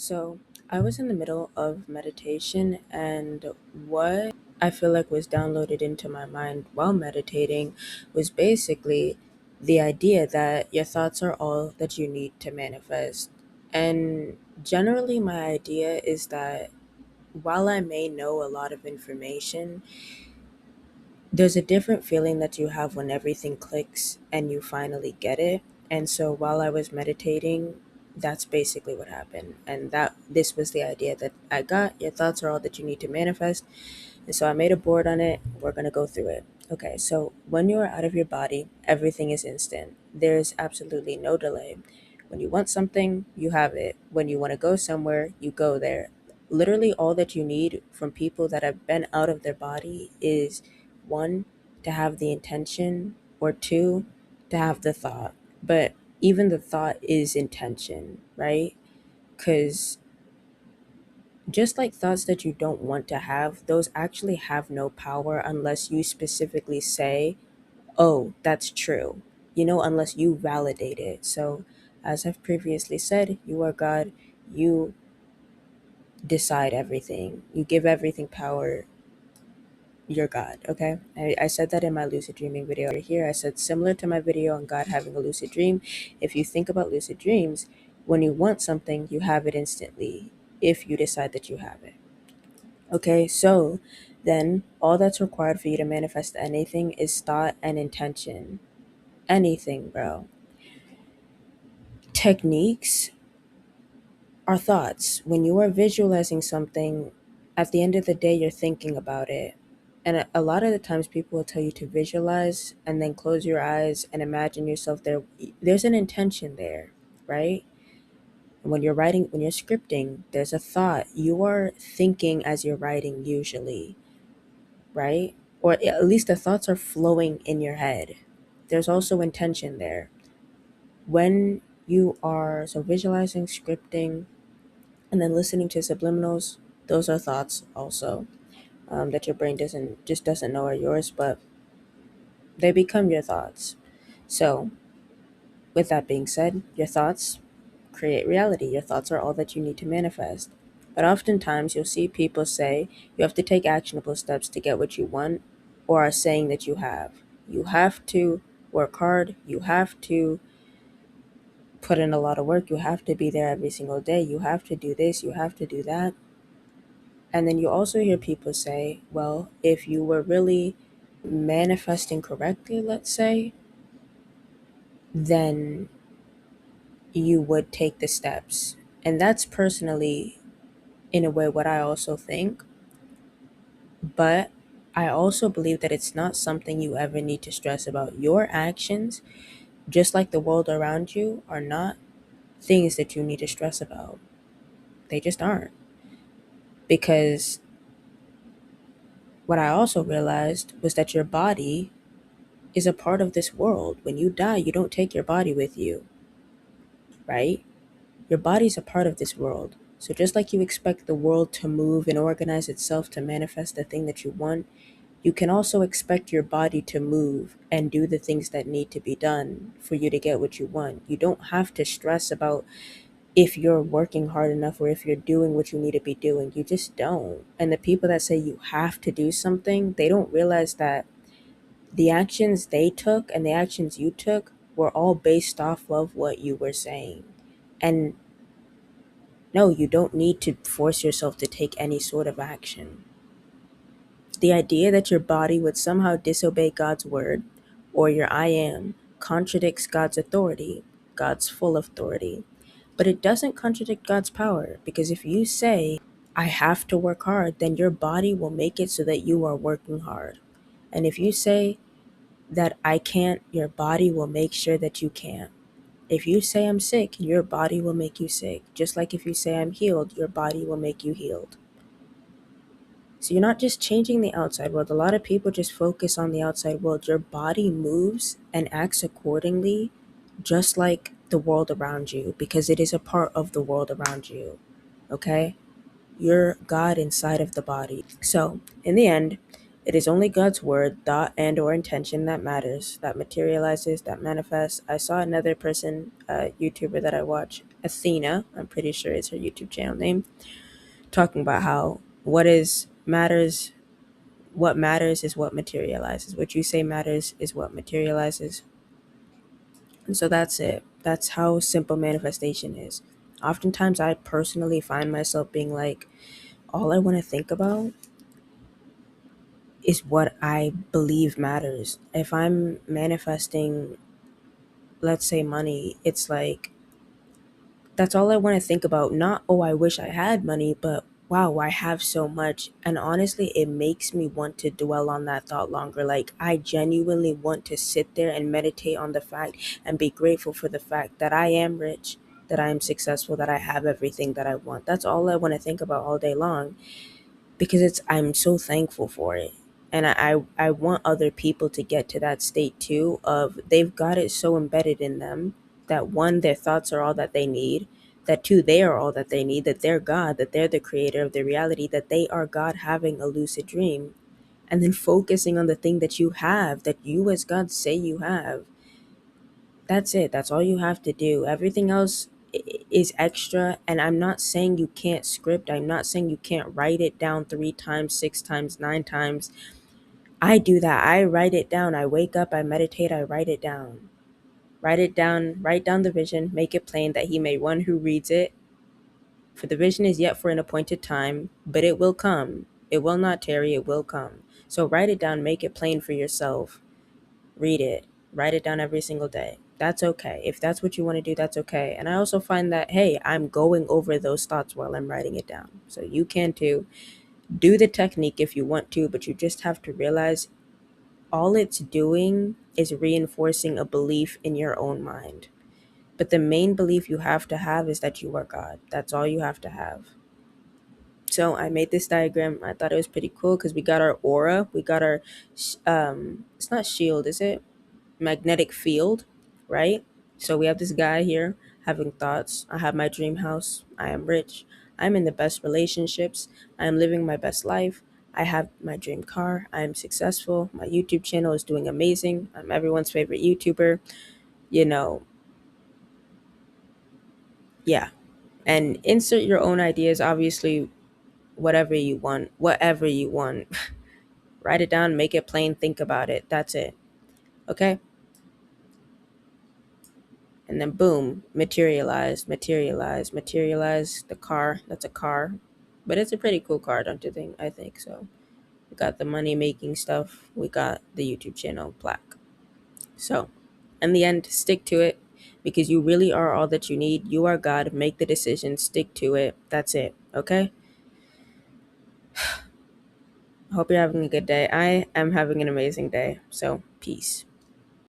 So I was in the middle of meditation, and what I feel like was downloaded into my mind while meditating was basically the idea that your thoughts are all that you need to manifest. And generally, my idea is that while I may know a lot of information, there's a different feeling that you have when everything clicks and you finally get it. And so while I was meditating, that's basically what happened. And that this was the idea that I got. Your thoughts are all that you need to manifest. And so I made a board on it. We're going to go through it. Okay, so when you are out of your body, everything is instant. There's absolutely no delay. When you want something, you have it. When you want to go somewhere, you go there. Literally, all that you need from people that have been out of their body is one, to have the intention, or two, to have the thought. But even the thought is intention, right? Because just like thoughts that you don't want to have, those actually have no power unless you specifically say, oh, that's true, unless you validate it. So, as I've previously said, you are God, you decide everything, you give everything power, you're God, okay? I said that in my lucid dreaming video here. I said, similar to my video on God having a lucid dream, if you think about lucid dreams, when you want something, you have it instantly if you decide that you have it. Okay, so then all that's required for you to manifest anything is thought and intention. Anything, bro. Techniques are thoughts. When you are visualizing something, at the end of the day, you're thinking about it. And a lot of the times, people will tell you to visualize and then close your eyes and imagine yourself there. There's an intention there, right? When you're writing, when you're scripting, there's a thought. You are thinking as you're writing, usually, right? Or at least the thoughts are flowing in your head. There's also intention there. When you are so visualizing, scripting, and then listening to subliminals, those are thoughts also, that your brain doesn't know are yours, but they become your thoughts. So with that being said, your thoughts create reality. Your thoughts are all that you need to manifest. But oftentimes you'll see people say you have to take actionable steps to get what you want, or are saying that you have. You have to work hard. You have to put in a lot of work. You have to be there every single day. You have to do this. You have to do that. And then you also hear people say, well, if you were really manifesting correctly, let's say, then you would take the steps. And that's personally, in a way, what I also think. But I also believe that it's not something you ever need to stress about. Your actions, just like the world around you, are not things that you need to stress about. They just aren't. Because what I also realized was that your body is a part of this world. When you die, you don't take your body with you, right? Your body's a part of this world. So just like you expect the world to move and organize itself to manifest the thing that you want, you can also expect your body to move and do the things that need to be done for you to get what you want. You don't have to stress about if you're working hard enough or if you're doing what you need to be doing. You just don't. And the people that say you have to do something, they don't realize that the actions they took and the actions you took were all based off of what you were saying. And no, you don't need to force yourself to take any sort of action. The idea that your body would somehow disobey God's word, or your I am, contradicts God's authority, God's full authority. But it doesn't contradict God's power, because if you say, I have to work hard, then your body will make it so that you are working hard. And if you say that I can't, your body will make sure that you can't. If you say I'm sick, your body will make you sick. Just like if you say I'm healed, your body will make you healed. So you're not just changing the outside world. A lot of people just focus on the outside world. Your body moves and acts accordingly, just like the world around you, because it is a part of the world around you. Okay? You're God inside of the body. So, in the end, it is only God's word, thought, and or intention that matters, that materializes, that manifests. I saw another person, a YouTuber that I watch, Athena, I'm pretty sure it's her YouTube channel name, talking about how what matters is what materializes. What you say matters is what materializes. And so that's it. That's how simple manifestation is. Oftentimes, I personally find myself being like, all I want to think about is what I believe matters. If I'm manifesting, let's say, money, it's like, that's all I want to think about. Not, oh, I wish I had money, but wow, I have so much. And honestly, it makes me want to dwell on that thought longer. Like, I genuinely want to sit there and meditate on the fact and be grateful for the fact that I am rich, that I am successful, that I have everything that I want. That's all I want to think about all day long, because I'm so thankful for it. And I want other people to get to that state too, of they've got it so embedded in them that one, their thoughts are all that they need, that two, they are all that they need, that they're God, that they're the creator of the reality, that they are God having a lucid dream, and then focusing on the thing that you have, that you as God say you have. That's it. That's all you have to do. Everything else is extra. And I'm not saying you can't script. I'm not saying you can't write it down 3 times, 6 times, 9 times. I do that. I write it down. I wake up, I meditate, I write it down. Write it down, write down the vision, make it plain that he may one who reads it. For the vision is yet for an appointed time, but it will come. It will not tarry, it will come. So write it down, make it plain for yourself. Read it, write it down every single day. That's okay. If that's what you want to do, that's okay. And I also find that, hey, I'm going over those thoughts while I'm writing it down. So you can too. Do the technique if you want to, but you just have to realize all it's doing is reinforcing a belief in your own mind. But the main belief you have to have is that you are God. That's all you have to have. So I made this diagram. I thought it was pretty cool because we got our aura, we got our, it's not shield, is it? Magnetic field, right? So we have this guy here having thoughts. I have my dream house. I am rich. I'm in the best relationships. I am living my best life. I have my dream car. I am successful. My YouTube channel is doing amazing. I'm everyone's favorite YouTuber. You know, yeah. And insert your own ideas, obviously, whatever you want, whatever you want. Write it down, make it plain, think about it. That's it. Okay? And then boom, materialize the car. That's a car, but it's a pretty cool car, don't you think? I think so. We got the money making stuff, we got the YouTube channel plaque. So in the end, stick to it, because you really are all that you need. You are God. Make the decision, stick to it. That's it. Okay? I hope you're having a good day. I am having an amazing day. So peace.